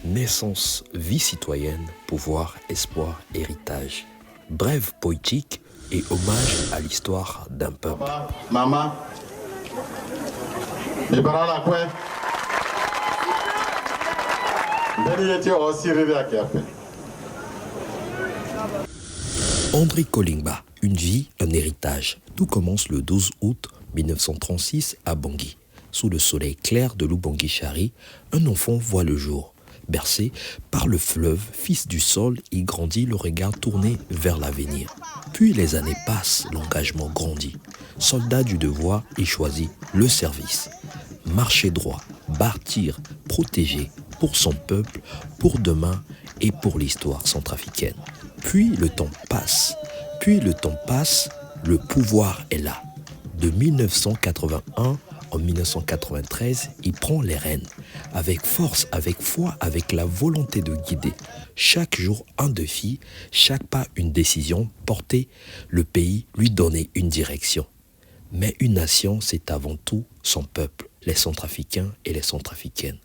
Naissance, vie citoyenne, pouvoir, espoir, héritage. Brève poétique et hommage à l'histoire d'un peuple. Maman, André Kolingba, une vie, un héritage. Tout commence le 12 août 1936 à Bangui. Sous le soleil clair de l'Oubangui-Chari, un enfant voit le jour. Bercé par le fleuve, fils du sol, il grandit le regard tourné vers l'avenir. Puis les années passent, l'engagement grandit. Soldat du devoir, il choisit le service. Marcher droit, bâtir, protéger, pour son peuple, pour demain et pour l'histoire centrafricaine. Puis le temps passe, le pouvoir est là. De 1981 en 1993, il prend les rênes, avec force, avec foi, avec la volonté de guider. Chaque jour un défi, chaque pas une décision, porter le pays, lui donner une direction. Mais une nation, c'est avant tout son peuple, les Centrafricains et les Centrafricaines.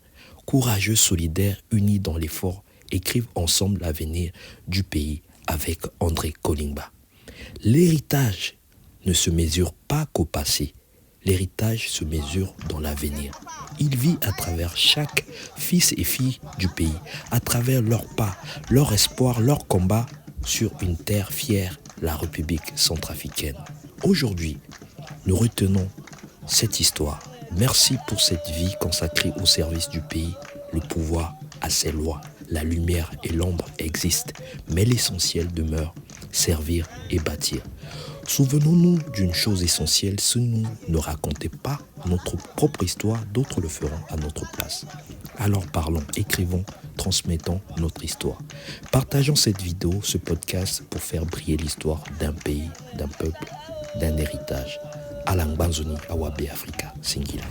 Courageux, solidaires, unis dans l'effort, écrivent ensemble l'avenir du pays avec André Kolingba. L'héritage ne se mesure pas qu'au passé. L'héritage se mesure dans l'avenir. Il vit à travers chaque fils et fille du pays, à travers leurs pas, leur espoir, leur combat sur une terre fière, la République centrafricaine. Aujourd'hui, nous retenons cette histoire. Merci pour cette vie consacrée au service du pays. Le pouvoir a ses lois. La lumière et l'ombre existent, mais l'essentiel demeure servir et bâtir. Souvenons-nous d'une chose essentielle, si nous ne racontons pas notre propre histoire, d'autres le feront à notre place. Alors parlons, écrivons, transmettons notre histoire. Partageons cette vidéo, ce podcast pour faire briller l'histoire d'un pays, d'un peuple, d'un héritage. Alang Banzoni, Awabe Africa, Singila.